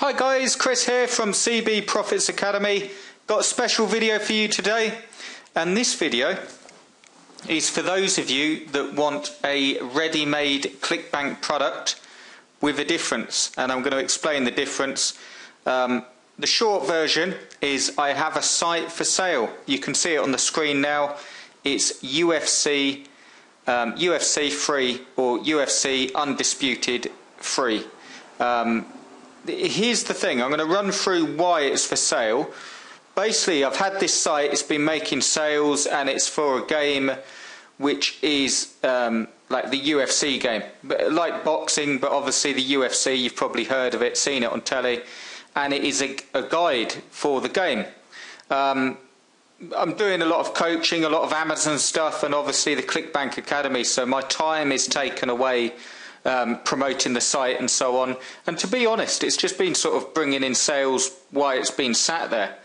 Hi guys, Chris here from CB Profits Academy. Got a special video for you today, and this video is for those of you that want a ready-made Clickbank product with a difference, and I'm going to explain the difference. The short version is I have a site for sale. You can see it on the screen now. It's UFC free or UFC undisputed free. Here's the thing, I'm going to run through why it's for sale. Basically, I've had this site, it's been making sales, and it's for a game which is like the UFC game, like boxing, but obviously the UFC, you've probably heard of it, seen it on telly, and it is a guide for the game. I'm doing a lot of coaching, a lot of Amazon stuff, and obviously the Clickbank Academy, so my time is taken away promoting the site and so on. And to be honest, it's just been sort of bringing in sales while it's been sat there.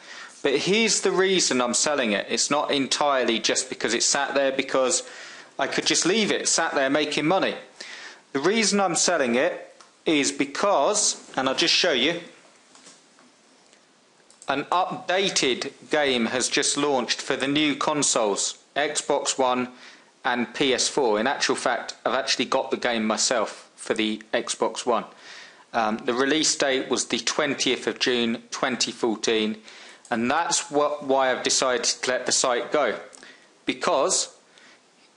But here's the reason I'm selling it. It's not entirely just because it's sat there, because I could just leave it sat there making money. The reason I'm selling it is because, and I'll just show you, an updated game has just launched for the new consoles, Xbox One and PS4. In actual fact, I've actually got the game myself for the Xbox One. The release date was the 20th of June 2014, and that's why I've decided to let the site go. Because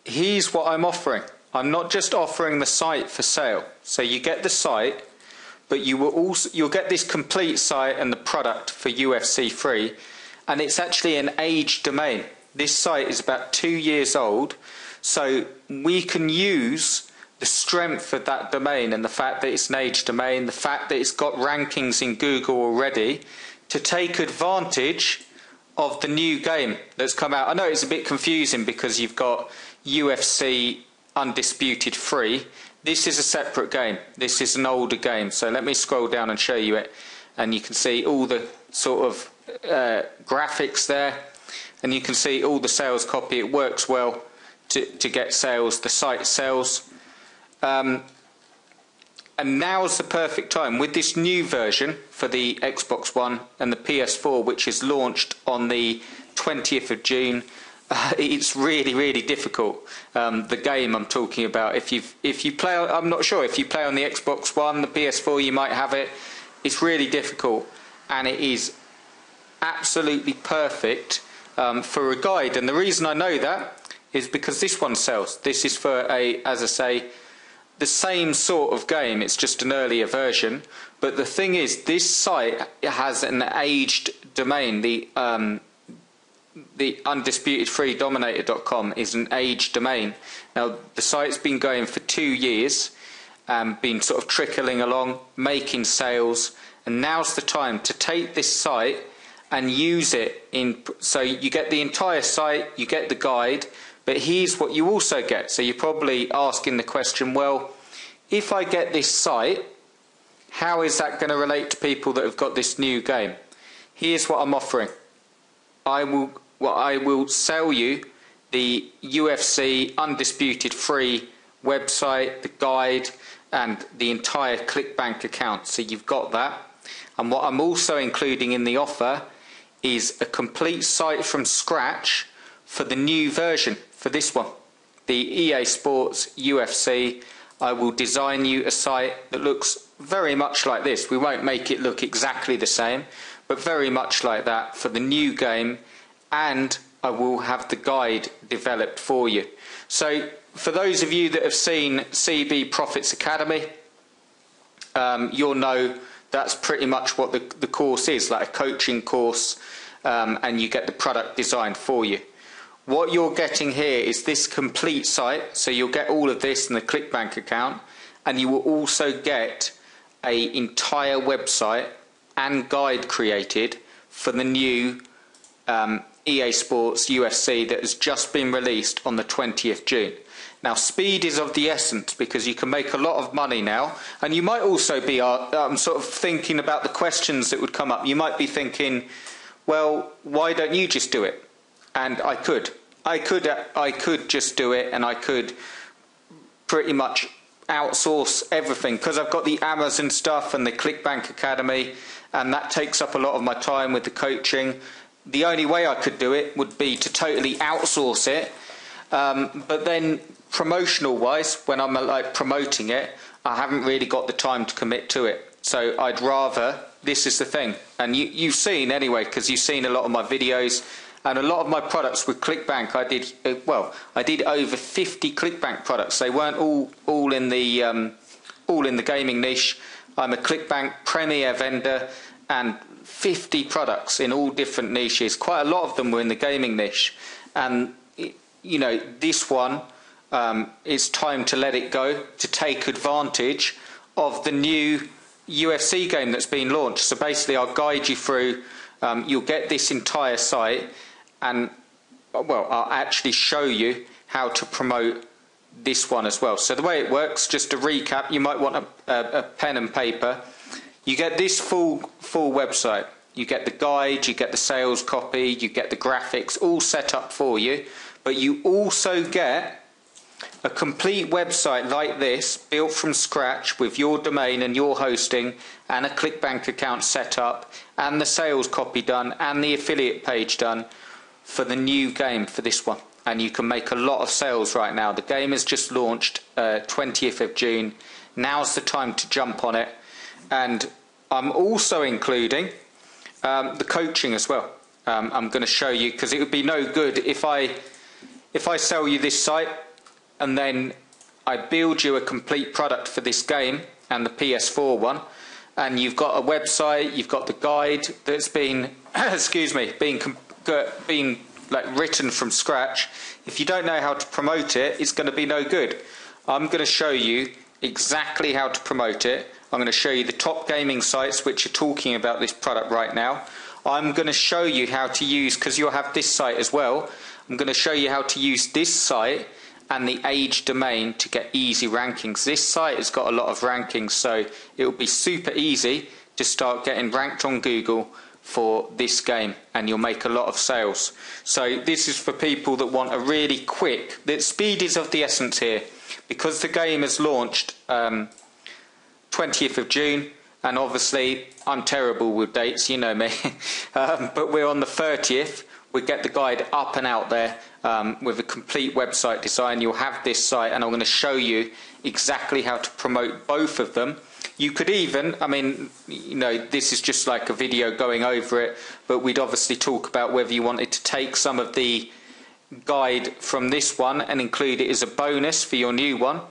here's what I'm offering. I'm not just offering the site for sale. So you get the site, but you'll get this complete site and the product for UFC free, and it's actually an aged domain. This site is about 2 years old. So we can use the strength of that domain and the fact that it's an aged domain, the fact that it's got rankings in Google already, to take advantage of the new game that's come out. I know it's a bit confusing because you've got UFC Undisputed Free. This is a separate game. This is an older game. So let me scroll down and show you it. And you can see all the sort of graphics there. And you can see all the sales copy. It works well to get sales. The site sells. And now's the perfect time with this new version for the Xbox One and the PS4, which is launched on the 20th of June. It's really difficult. The game I'm talking about, if you play, I'm not sure if you play on the Xbox One, the PS4, you might have it. It's really difficult, and it is absolutely perfect for a guide. And the reason I know that is because this one sells. This is for as I say, the same sort of game. It's just an earlier version. But the thing is, this site has an aged domain. The undisputedfreedominator.com is an aged domain. Now, the site's been going for 2 years, been sort of trickling along, making sales, and now's the time to take this site and use it so you get the entire site, you get the guide. But here's what you also get. So you're probably asking the question, well, if I get this site, how is that going to relate to people that have got this new game? Here's what I'm offering. I will sell you the UFC Undisputed Free website, the guide, and the entire Clickbank account. So you've got that. And what I'm also including in the offer is a complete site from scratch for the new version, for this one, the EA Sports UFC. I will design you a site that looks very much like this. We won't make it look exactly the same, but very much like that for the new game, and I will have the guide developed for you. So for those of you that have seen CB Profits Academy, you'll know that's pretty much what the course is, like a coaching course, and you get the product designed for you. What you're getting here is this complete site, so you'll get all of this in the Clickbank account, and you will also get an entire website and guide created for the new EA Sports UFC that has just been released on the 20th June. Now, speed is of the essence because you can make a lot of money now, and you might also be sort of thinking about the questions that would come up. You might be thinking, well, why don't you just do it? And I could just do it, and I could pretty much outsource everything because I've got the Amazon stuff and the Clickbank Academy, and that takes up a lot of my time with the coaching. The only way I could do it would be to totally outsource it. But then promotional wise, when I'm like promoting it, I haven't really got the time to commit to it. So I'd rather, this is the thing, and you've seen anyway, because you've seen a lot of my videos and a lot of my products with Clickbank. I did over 50 Clickbank products. They weren't all in the gaming niche. I'm a Clickbank premier vendor, and 50 products in all different niches. Quite a lot of them were in the gaming niche, and you know, this one, it's time to let it go, to take advantage of the new UFC game that's been launched. So basically I'll guide you through, you'll get this entire site, and well, I'll actually show you how to promote this one as well. So the way it works, just to recap, you might want a pen and paper. You get this full website. You get the guide, you get the sales copy, you get the graphics all set up for you, but you also get a complete website like this, built from scratch with your domain and your hosting and a Clickbank account set up and the sales copy done and the affiliate page done for the new game, for this one. And you can make a lot of sales right now. The game has just launched 20th of June. Now's the time to jump on it. And I'm also including the coaching as well. I'm going to show you, because it would be no good if I sell you this site and then I build you a complete product for this game and the PS4 one, and you've got a website, you've got the guide that's been excuse me, being like written from scratch. If you don't know how to promote it, it's going to be no good. I'm going to show you exactly how to promote it. I'm going to show you the top gaming sites which are talking about this product right now. I'm going to show you how to use, because you'll have this site as well, I'm going to show you how to use this site and the age domain to get easy rankings. This site has got a lot of rankings, so it will be super easy to start getting ranked on Google for this game, and you'll make a lot of sales. So this is for people that want a really quick, the speed is of the essence here, because the game has launched 20th of June, and obviously I'm terrible with dates, you know me, but we're on the 30th. We get the guide up and out there with a complete website design. You'll have this site, and I'm going to show you exactly how to promote both of them. You could even, I mean, you know, this is just like a video going over it, but we'd obviously talk about whether you wanted to take some of the guide from this one and include it as a bonus for your new one,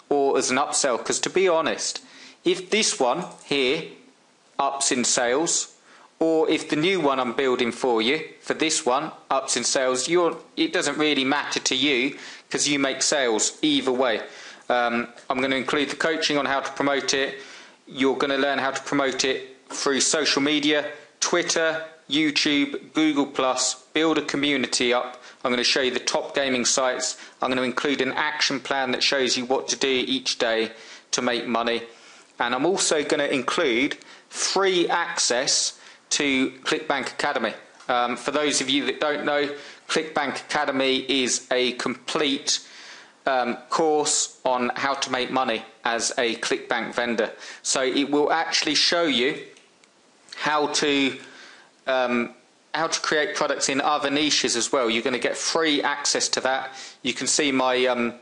or as an upsell. Because to be honest, if this one here ups in sales, or if the new one I'm building for you, for this one, ups in sales, it doesn't really matter to you, because you make sales either way. I'm going to include the coaching on how to promote it. You're going to learn how to promote it through social media, Twitter, YouTube, Google+, build a community up. I'm going to show you the top gaming sites. I'm going to include an action plan that shows you what to do each day to make money. And I'm also going to include free access to Clickbank Academy. For those of you that don't know, Clickbank Academy is a complete course on how to make money as a Clickbank vendor. So it will actually show you how to create products in other niches as well. You're going to get free access to that. You can see my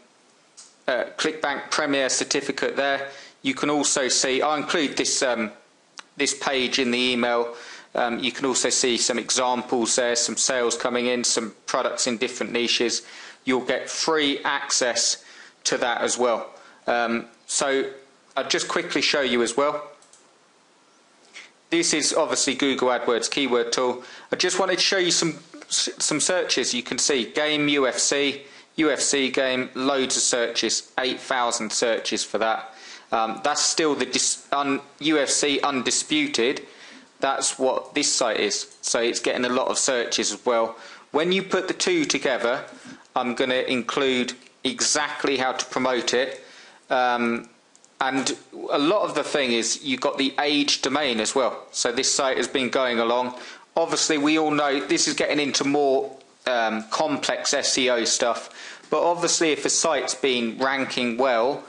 Clickbank Premier certificate there. You can also see, I'll include this this page in the email. You can also see some examples there, some sales coming in, some products in different niches. You'll get free access to that as well. So I'll just quickly show you as well. This is obviously Google AdWords keyword tool. I just wanted to show you some searches. You can see game UFC, UFC game, loads of searches, 8,000 searches for that. That's still the UFC Undisputed. That's what this site is. So it's getting a lot of searches as well. When you put the two together, I'm going to include exactly how to promote it. And a lot of the thing is you've got the age domain as well. So this site has been going along. Obviously, we all know this is getting into more complex SEO stuff. But obviously, if a site's been ranking well,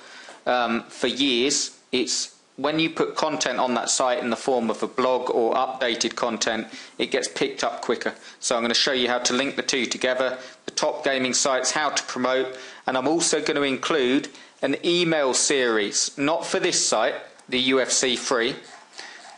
for years. It's when you put content on that site in the form of a blog or updated content, it gets picked up quicker. So I'm going to show you how to link the two together, the top gaming sites, how to promote, and I'm also going to include an email series, not for this site, the UFC free,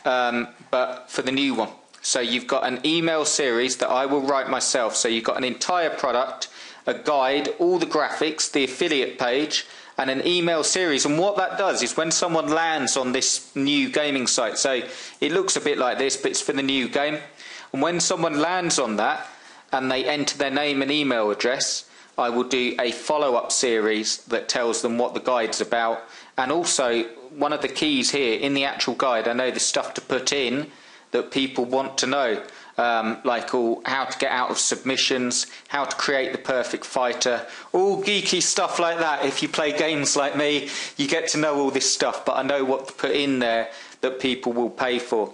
but for the new one. So you've got an email series that I will write myself. So you've got an entire product, a guide, all the graphics, the affiliate page, and an email series. And what that does is when someone lands on this new gaming site, so it looks a bit like this, but it's for the new game. And when someone lands on that and they enter their name and email address, I will do a follow-up series that tells them what the guide's about. And also, one of the keys here in the actual guide, I know there's stuff to put in that people want to know. Like how to get out of submissions, how to create the perfect fighter, all geeky stuff like that. If you play games like me, you get to know all this stuff, but I know what to put in there that people will pay for.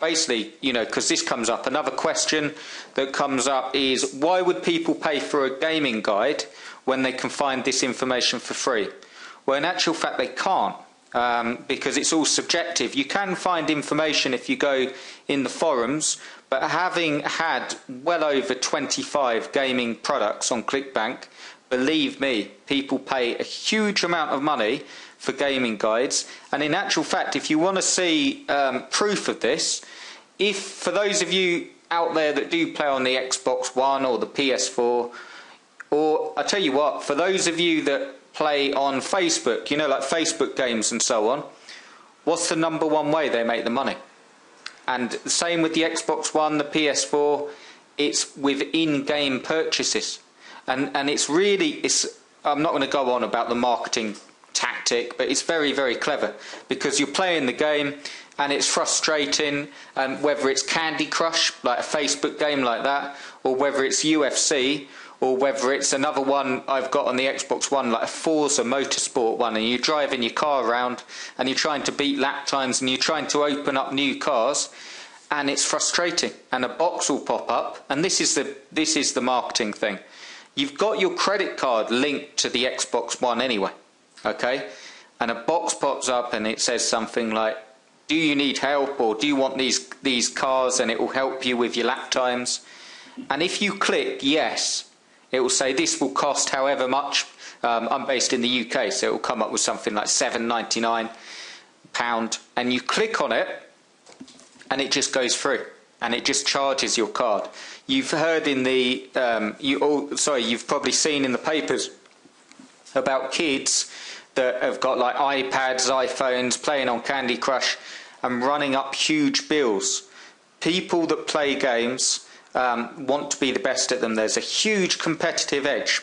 Basically, you know, because this comes up, another question that comes up is, why would people pay for a gaming guide when they can find this information for free? Well, in actual fact, they can't. Because it's all subjective. You can find information if you go in the forums, but having had well over 25 gaming products on Clickbank, believe me, people pay a huge amount of money for gaming guides. And in actual fact, if you want to see proof of this, for those of you out there that do play on the Xbox One or the PS4, or I tell you what, for those of you that play on Facebook, you know, like Facebook games and so on, what's the #1 way they make the money? And the same with the Xbox One, the PS4, it's with in-game purchases. And it's really, I'm not going to go on about the marketing tactic, but it's very, very clever, because you're playing the game and it's frustrating, whether it's Candy Crush, like a Facebook game like that, or whether it's UFC, or whether it's another one I've got on the Xbox One, like a Forza Motorsport one, and you're driving your car around and you're trying to beat lap times and you're trying to open up new cars, and it's frustrating, and a box will pop up. And this is the marketing thing. You've got your credit card linked to the Xbox One anyway, okay? And a box pops up and it says something like, do you need help, or do you want these cars, and it will help you with your lap times. And if you click yes, it will say this will cost however much. I'm based in the UK, so it will come up with something like £7.99, and you click on it and it just goes through and it just charges your card. You've heard in the you've probably seen in the papers about kids that have got like iPads, iPhones, playing on Candy Crush and running up huge bills. People that play games want to be the best at them. There's a huge competitive edge.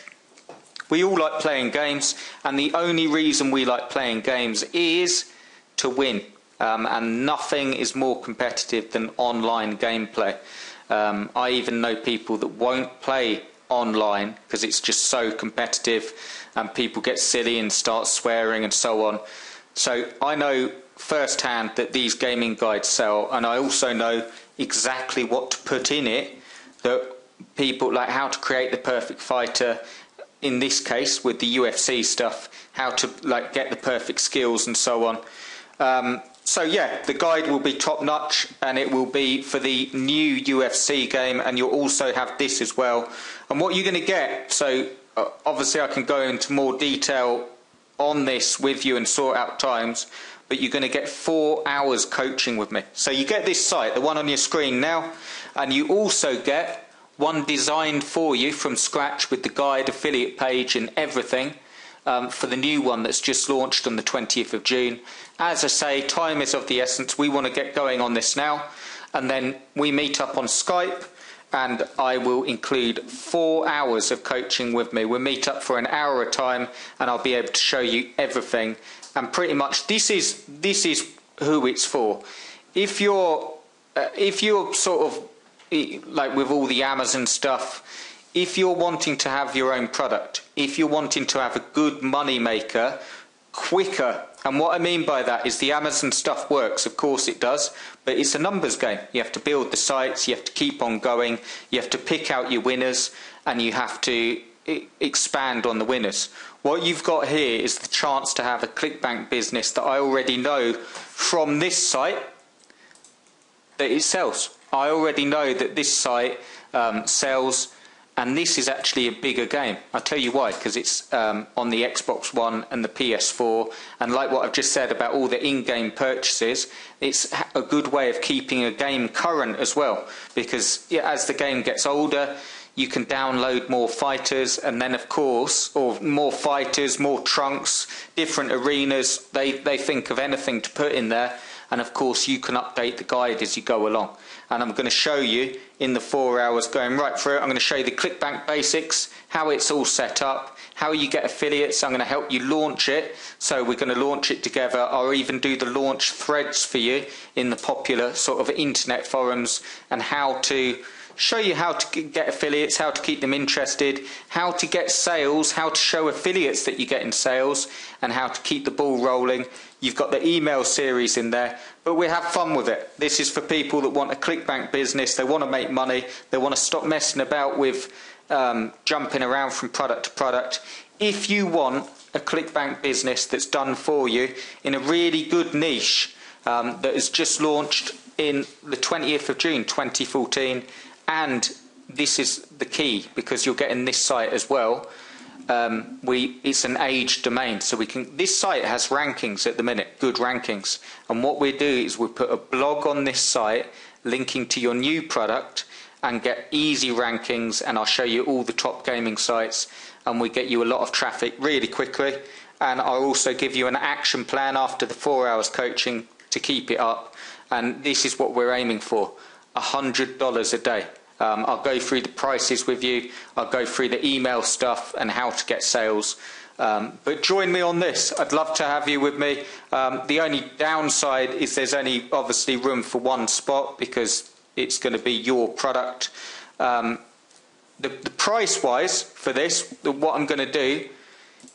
We all like playing games, and the only reason we like playing games is to win. And nothing is more competitive than online gameplay. I even know people that won't play online because it's just so competitive, and people get silly and start swearing and so on. So I know firsthand that these gaming guides sell, and I also know exactly what to put in it, that people like how to create the perfect fighter, in this case with the UFC stuff, how to like get the perfect skills and so on. So yeah, the guide will be top notch, and it will be for the new UFC game, and you'll also have this as well. And what you're going to get, so obviously I can go into more detail on this with you and sort out times, but you're going to get 4 hours coaching with me. So you get this site, the one on your screen now, and you also get one designed for you from scratch with the guide, affiliate page and everything, for the new one that's just launched on the 20th of June. As I say, time is of the essence. We want to get going on this now, and then we meet up on Skype, and I will include 4 hours of coaching with me. We'll meet up for an hour at a time, and I'll be able to show you everything. And pretty much this is who it's for. If you're sort of like with all the Amazon stuff, if you're wanting to have your own product, if you're wanting to have a good money maker quicker, and what I mean by that is the Amazon stuff works, of course it does, but it's a numbers game. You have to build the sites, you have to keep on going, you have to pick out your winners, and you have to expand on the winners. What you've got here is the chance to have a Clickbank business that I already know from this site that it sells. I already know that this site sells, and this is actually a bigger game. I'll tell you why, because it's on the Xbox One and the PS4, and like what I've just said about all the in-game purchases, it's a good way of keeping a game current as well, because as the game gets older, you can download more fighters, and then of course, or more fighters, more trunks, different arenas. They think of anything to put in there, and of course you can update the guide as you go along. And I'm going to show you in the 4 hours going right through it. I'm going to show you the Clickbank basics, how it's all set up, how you get affiliates. I'm going to help you launch it. So we're going to launch it together. I'll even do the launch threads for you in the popular sort of internet forums, and how to show you how to get affiliates, how to keep them interested, how to get sales, how to show affiliates that you get in sales, and how to keep the ball rolling. You've got the email series in there, but we have fun with it. This is for people that want a Clickbank business, they want to make money, they want to stop messing about with jumping around from product to product. If you want a Clickbank business that's done for you in a really good niche that has just launched in the 20th of June 2014, and this is the key because you're getting this site as well. It's an age domain, so we can. This site has rankings at the minute, good rankings, and what we do is we put a blog on this site linking to your new product and get easy rankings, and I'll show you all the top gaming sites, and we get you a lot of traffic really quickly. And I'll also give you an action plan after the 4 hours coaching to keep it up, and this is what we're aiming for, $100 a day. I'll go through the prices with you, I'll go through the email stuff and how to get sales. But join me on this, I'd love to have you with me. The only downside is there's only obviously room for one spot because it's going to be your product. The price wise for this, what I'm going to do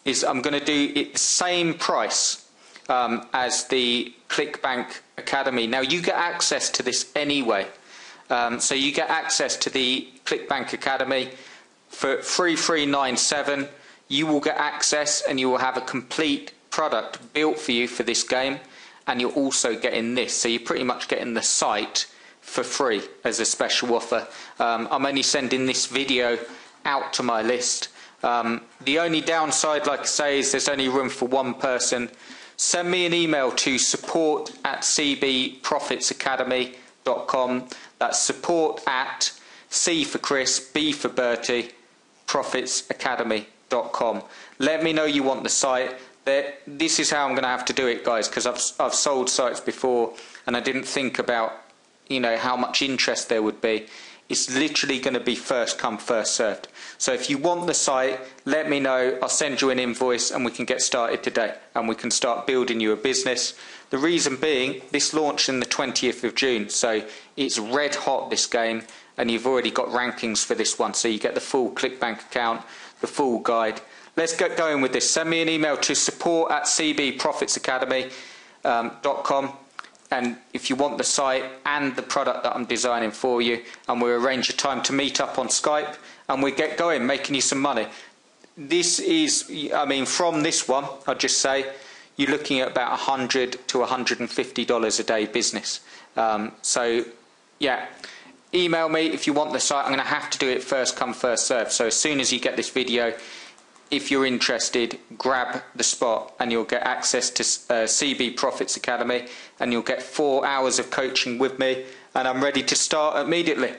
is I'm going to do it the same price as the Clickbank Academy. Now you get access to this anyway. So you get access to the Clickbank Academy for $3,397. You will get access and you will have a complete product built for you for this game, and you're also getting this. So you're pretty much getting the site for free as a special offer. I'm only sending this video out to my list. The only downside, like I say, is there's only room for one person. Send me an email to support@cbprofitsacademy.com. That's support@C for Chris, B for Bertie, profitsacademy.com. Let me know you want the site. This is how I'm going to have to do it, guys, because I've sold sites before and I didn't think about, you know, how much interest there would be. It's literally going to be first come, first served. So if you want the site, let me know. I'll send you an invoice and we can get started today and we can start building you a business. The reason being, this launched in the 20th of June, so it's red hot, this game, and you've already got rankings for this one, so you get the full Clickbank account, the full guide. Let's get going with this. Send me an email to support@cbprofitsacademy.com. And if you want the site and the product that I'm designing for you, and we'll arrange a time to meet up on Skype and we get going, making you some money. This is, I mean, from this one, I'll just say, you're looking at about $100 to $150 a day business. So, yeah, email me if you want the site. I'm going to have to do it first come, first serve. So as soon as you get this video, if you're interested, grab the spot and you'll get access to CB Profits Academy, and you'll get 4 hours of coaching with me, and I'm ready to start immediately.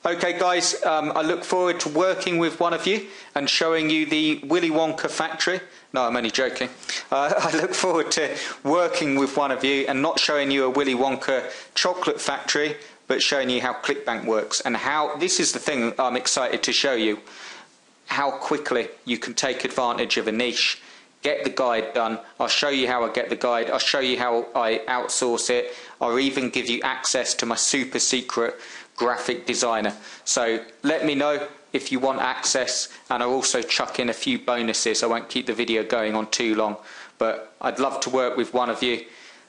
Okay guys, I look forward to working with one of you and showing you the Willy Wonka factory. No, I'm only joking. I look forward to working with one of you and not showing you a Willy Wonka chocolate factory, but showing you how Clickbank works, and how, this is the thing I'm excited to show you, how quickly you can take advantage of a niche, get the guide done. I'll show you how I get the guide. I'll show you how I outsource it. I'll even give you access to my super secret graphic designer. So let me know if you want access, and I'll also chuck in a few bonuses. I won't keep the video going on too long, but I'd love to work with one of you.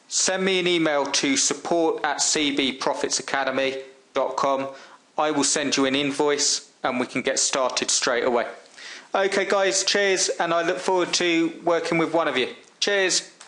Send me an email to support@cbprofitsacademy.com. I will send you an invoice and we can get started straight away. Okay guys, cheers, and I look forward to working with one of you. Cheers.